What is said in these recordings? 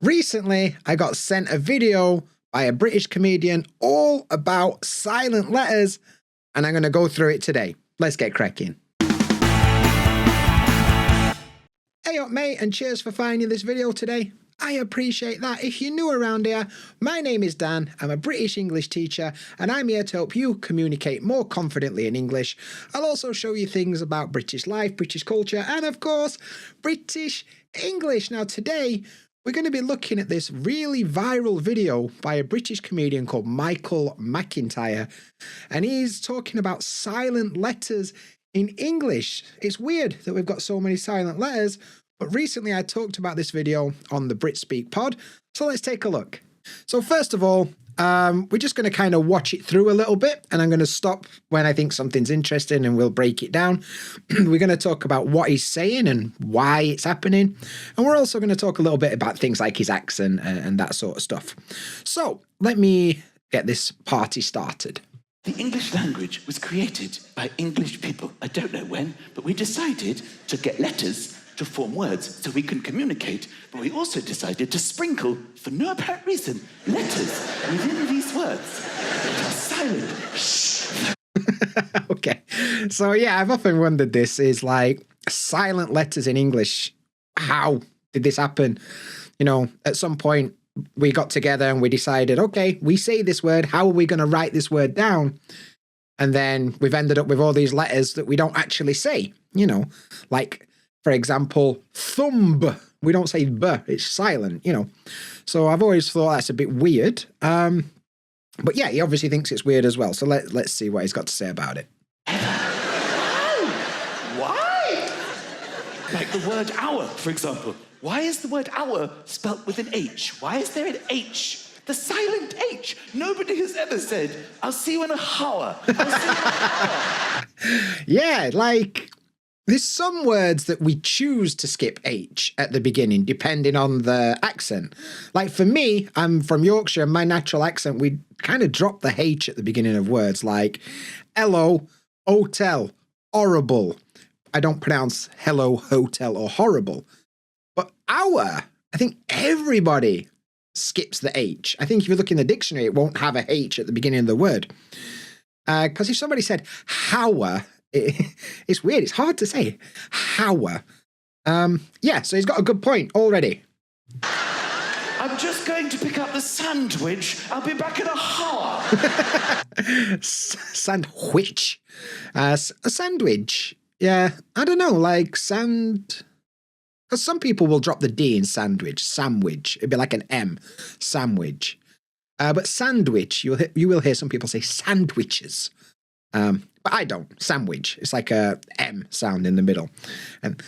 Recently, I got sent a video by a British comedian all about silent letters, and I'm going to go through it today. Let's get cracking. Hey up mate, and cheers for finding this video today. I appreciate that. If you're new around here, my name is Dan, I'm a British English teacher, and I'm here to help you communicate more confidently in English. I'll also show you things about British life, British culture, and of course, British English. Now today, we're going to be looking at this really viral video by a British comedian called Michael McIntyre, and he's talking about silent letters in English. It's weird that we've got so many silent letters, but recently I talked about this video on the Brit Speak pod, so let's take a look. So first of all, we're just going to kind of watch it through a little bit, and I'm going to stop when I think something's interesting and we'll break it down. We're going to talk about what he's saying and why it's happening, and we're also going to talk a little bit about things like his accent and that sort of stuff. So let me get this party started. The English language was created by English people. I don't know when, but we decided to get letters to form words so we can communicate, but we also decided to sprinkle, for no apparent reason, letters within these words that are silent. Shh. Okay, so yeah, I've often wondered this is like silent letters in English. How did this happen? You know, at some point we got together and we decided, okay, we say this word, how are we going to write this word down? And then we've ended up with all these letters that we don't actually say, you know, like, for example, thumb. We don't say b, it's silent, you know. So I've always thought that's a bit weird. But yeah, he obviously thinks it's weird as well. So let's see what he's got to say about it. Why? Like the word hour, for example. Why is the word hour spelt with an H? Why is there an H? The silent H. Nobody has ever said, I'll see you in a hour. I'll see you in a hour. Yeah, like, there's some words that we choose to skip H at the beginning, depending on the accent. Like for me, I'm from Yorkshire, my natural accent, we kind of drop the H at the beginning of words, like hello, hotel, horrible. I don't pronounce hello, hotel, or horrible. But hour, I think everybody skips the H. I think if you look in the dictionary, it won't have a H at the beginning of the word. Because if somebody said hour, it's weird. It's hard to say. Hour. Yeah, so he's got a good point already. I'm just going to pick up the sandwich. I'll be back in a hour. Sandwich. A sandwich. Yeah, I don't know, like sand... Because some people will drop the D in sandwich. Sandwich. It'd be like an M. Sandwich. But sandwich, you will hear some people say sandwiches. But I don't. Sandwich. It's like a M sound in the middle. And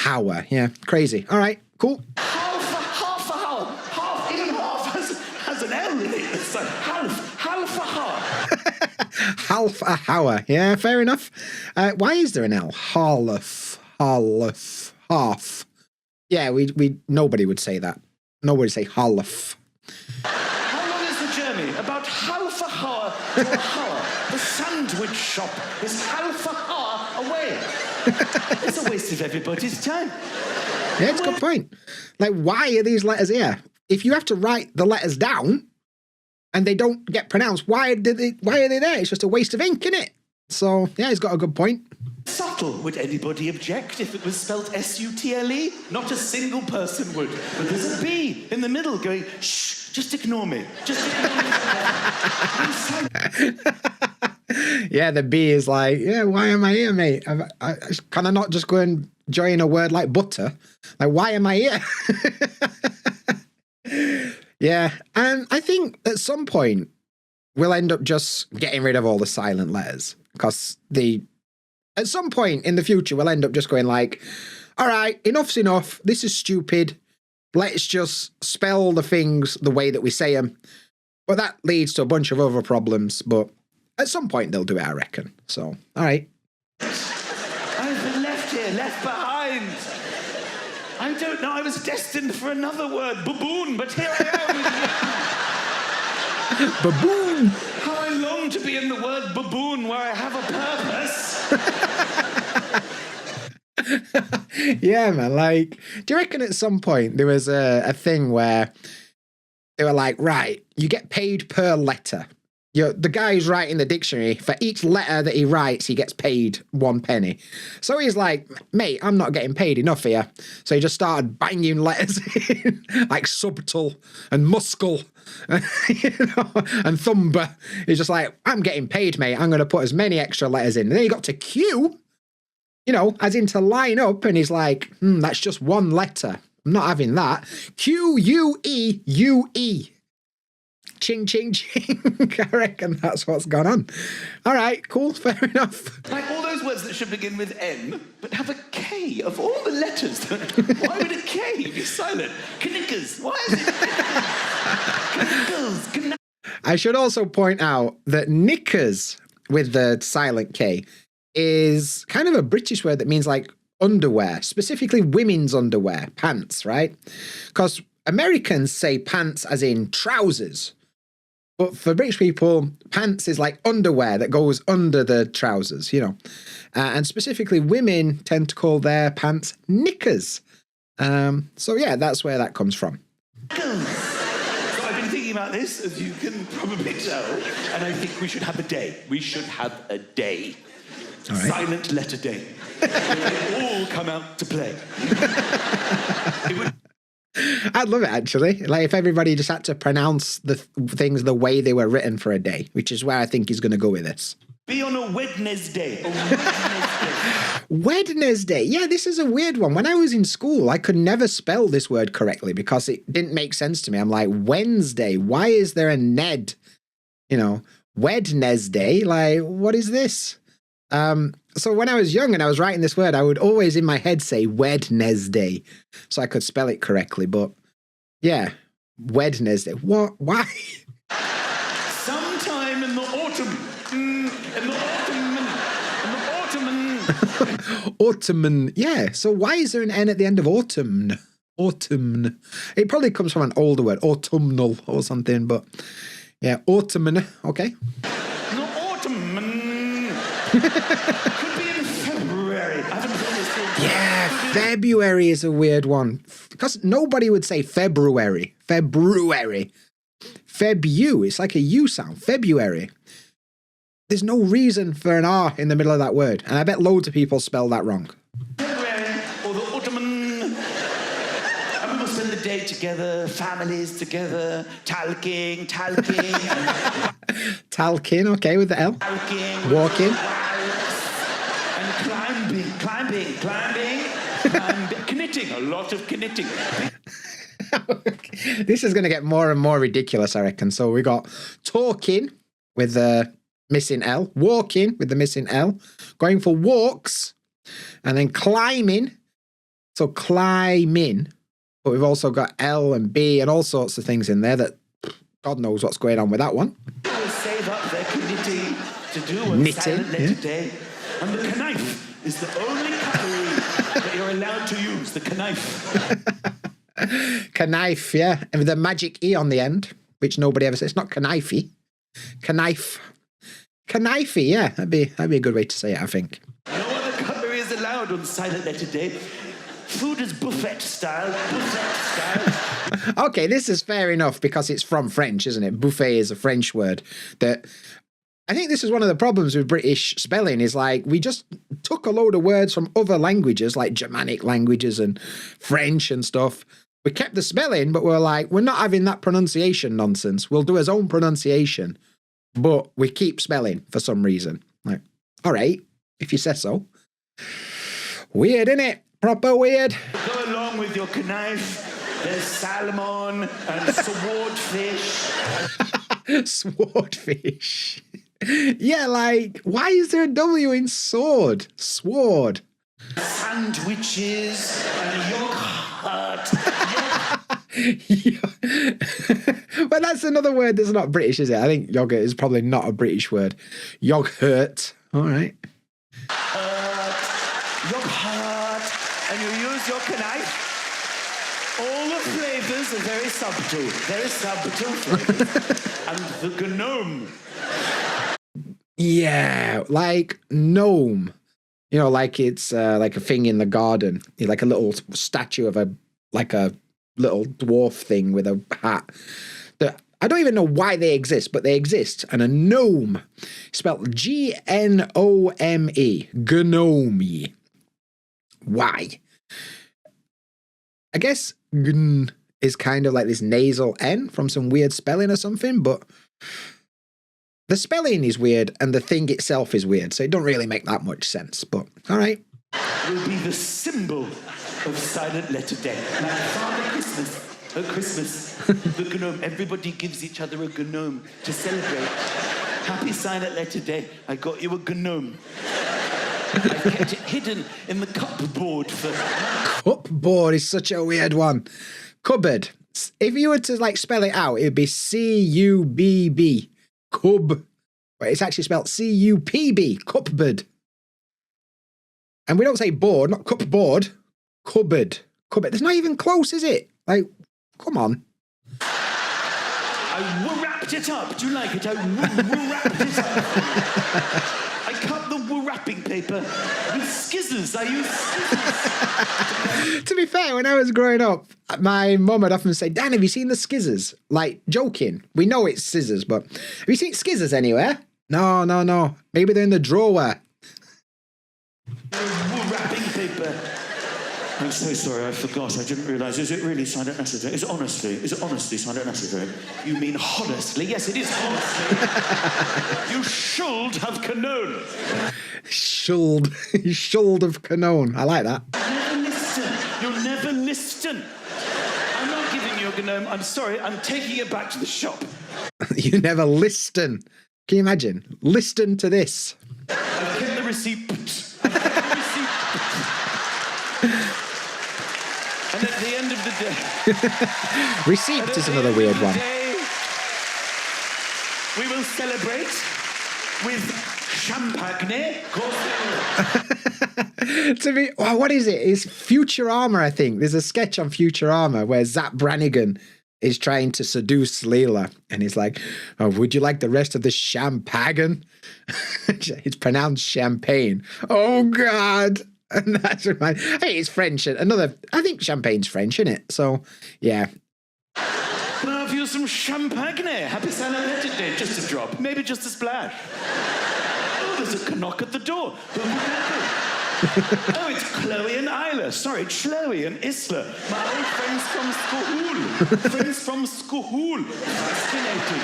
hour. Yeah, crazy. All right, cool. Half a hour. Half, even half has an L in it. So half a hour. Half a hour. Yeah, fair enough. Why is there an L? Half. Half. Yeah, we nobody would say that. Nobody would say half. How long is the journey? About half a hour to a hour. The sandwich shop is half a hour away. It's a waste of everybody's time. Yeah, it's a good point. Like, why are these letters here? If you have to write the letters down and they don't get pronounced, why are they there? It's just a waste of ink, isn't it? So, yeah, he's got a good point. Subtle. Would anybody object if it was spelled S-U-T-L-E? Not a single person would. But there's a B in the middle going, shh, just ignore me. Just ignore me. Yeah, the B is like, yeah, why am I here, mate? Can I not just go and join a word like butter? Like, why am I here? Yeah, and I think at some point we'll end up just getting rid of all the silent letters because at some point in the future, we'll end up just going like, all right, enough's enough. This is stupid. Let's just spell the things the way that we say them. But that leads to a bunch of other problems. But at some point, they'll do it, I reckon. So, all right. I've been left here, left behind. I don't know. I was destined for another word, baboon, but here I am. Baboon. How I long to be in the word baboon where I have a purpose. Yeah, man. Like, do you reckon at some point there was a thing where they were like, right, you get paid per letter. The guy who's writing the dictionary, for each letter that he writes, he gets paid 1 penny. So he's like, mate, I'm not getting paid enough here. So he just started banging letters in, like subtle and muscle, and thumber. He's just like, I'm getting paid, mate. I'm going to put as many extra letters in. And then he got to Q, as in to line up. And he's like, that's just 1 letter. I'm not having that. Q-U-E-U-E. Ching, ching, ching. I reckon that's what's gone on. All right, cool, fair enough. Like all those words that should begin with N, but have a K of all the letters. Why would a K be silent? Knickers. Why is it knickers? I should also point out that knickers with the silent K is kind of a British word that means like underwear, specifically women's underwear, pants, right? Because Americans say pants as in trousers. But for British people, pants is like underwear that goes under the trousers, and specifically women tend to call their pants knickers. So yeah, that's where that comes from. So I've been thinking about this, as you can probably tell, and I think we should have a day. We should have a day. All right. Silent letter day. They all come out to play. I'd love it, actually. Like, if everybody just had to pronounce the things the way they were written for a day, which is where I think he's going to go with this. Be on a Wednesday. Wednesday. Yeah, this is a weird one. When I was in school, I could never spell this word correctly because it didn't make sense to me. I'm like, Wednesday. Why is there a Ned? Wednesday. Like, what is this? So when I was young and I was writing this word, I would always in my head say Wednesday so I could spell it correctly. But yeah, Wednesday. What? Why? Sometime in the autumn. In the autumn. Autumn. Yeah. So why is there an N at the end of autumn? Autumn. It probably comes from an older word, autumnal or something. But yeah, autumn. Okay. The autumn. Could be in February. I haven't done this thing. Yeah, February is a weird one. Because nobody would say February. February. Febu. It's like a U sound. February. There's no reason for an R in the middle of that word. And I bet loads of people spell that wrong. February or the autumn. And we will spend the day together, families together, talking. Talking, okay, with the L. Talking. Walking. And climbing. Knitting, a lot of knitting. This is going to get more and more ridiculous, I reckon. So we got talking with the missing L, walking with the missing L, going for walks, and then climbing. So climbing. But we've also got L and B and all sorts of things in there that God knows what's going on with that one. They save up their knitting to do on silent letter day. And the knife is the only cutlery that you're allowed to use, the knife. Knife, yeah. And with the magic E on the end, which nobody ever says. It's not knifey. Knife. Knifey, yeah. That'd be a good way to say it, I think. No other cutlery is allowed on silent letter day. Food is buffet style. Okay, this is fair enough because it's from French, isn't it? Buffet is a French word that... I think this is one of the problems with British spelling is like we just took a load of words from other languages like Germanic languages and French and stuff. We kept the spelling, but we're like, we're not having that pronunciation nonsense. We'll do his own pronunciation, but we keep spelling for some reason. Like, all right, if you say so. Weird, innit? Proper weird. Go along with your knife. There's salmon and swordfish. Swordfish. Yeah, like, why is there a W in sword? Sword. Sandwiches and yogurt. But that's another word that's not British, is it? I think yogurt is probably not a British word. Yogurt. All right. Yogurt. And you use your knife. All the flavors are very subtle flavors. And the gnome. Yeah, like gnome. You know, like it's like a thing in the garden, like a little statue of a little dwarf thing with a hat. I don't even know why they exist, but they exist. And a gnome, spelled Gnome, gnome. Why? I guess gn is kind of like this nasal N from some weird spelling or something, but the spelling is weird and the thing itself is weird, so it don't really make that much sense, but all right. Will be the symbol of Silent Letter Day. Like Father Christmas, at Christmas, the gnome, everybody gives each other a gnome to celebrate. Happy Silent Letter Day, I got you a gnome. I've kept it hidden in the cupboard for... Cupboard is such a weird one. Cupboard. If you were to like spell it out, it'd be C-U-B-B. Cub. But it's actually spelled C-U-P-B. Cupboard. And we don't say board, not cupboard. Cupboard. Cupboard. It's not even close, is it? Like, come on. I wrapped it up. Do you like it? I wrapped it up. I cut the wrapping paper with skizzers. I use skizzers. To be fair, when I was growing up, my mum would often say, Dan, have you seen the skizzers? Like, joking. We know it's scissors, but have you seen skizzers anywhere? No. Maybe they're in the drawer. Wrapping paper. I'm so sorry, I forgot. I didn't realise. Is it really Silent Letter Day? Is it honestly Silent Letter Day? You mean honestly? Yes, it is honestly. You should have canoed. Should have canoed. I like that. Never listen. You'll never listen. I'm not giving you a gnome. I'm sorry. I'm taking it back to the shop. You never listen. Can you imagine? Listen to this. I've kept the receipt. And at the end of the day... Receipt is another weird one. We will celebrate with champagne. What is it? It's Futurama, I think. There's a sketch on Futurama where Zap Brannigan is trying to seduce Leela. And he's like, oh, would you like the rest of the champagne? It's pronounced champagne. Oh, God. And that's remind. Hey, it's French. I think champagne's French, isn't it? So, yeah. Can I have you some champagne? Happy Silent Letter Day. Just a drop. Maybe just a splash. Oh, there's a knock at the door. Who would that be? Oh, it's Chloe and Isla. Sorry, Chloe and Isla. My old friends from school. Fascinating.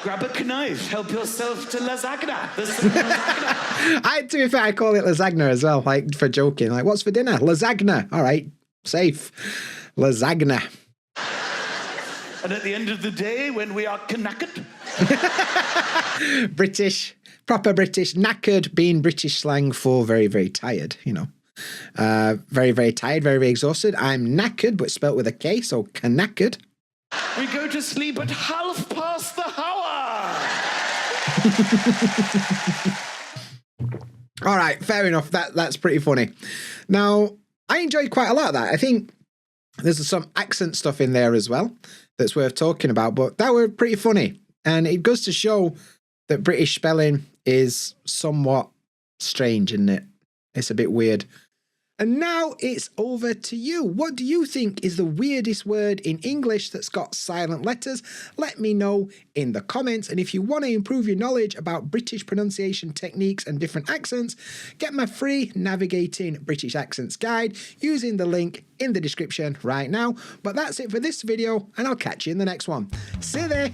Grab a knife, help yourself to lasagna. There's some lasagna. To be fair, I call it lasagna as well, like for joking. Like, what's for dinner? Lasagna. All right, safe. Lasagna. And at the end of the day, when we are knackered. British, proper British, knackered being British slang for very, very tired, you know. Very, very tired, very, very exhausted. I'm knackered, but spelt with a K, so knackered. We go to sleep at 1/2 the hour. All right, fair enough. That's pretty funny. Now, I enjoyed quite a lot of that. I think there's some accent stuff in there as well that's worth talking about, but that were pretty funny. And it goes to show that British spelling is somewhat strange, isn't it? It's a bit weird. And now it's over to you. What do you think is the weirdest word in English that's got silent letters? Let me know in the comments. And if you want to improve your knowledge about British pronunciation techniques and different accents, get my free Navigating British Accents guide using the link in the description right now. But that's it for this video, and I'll catch you in the next one. See you there.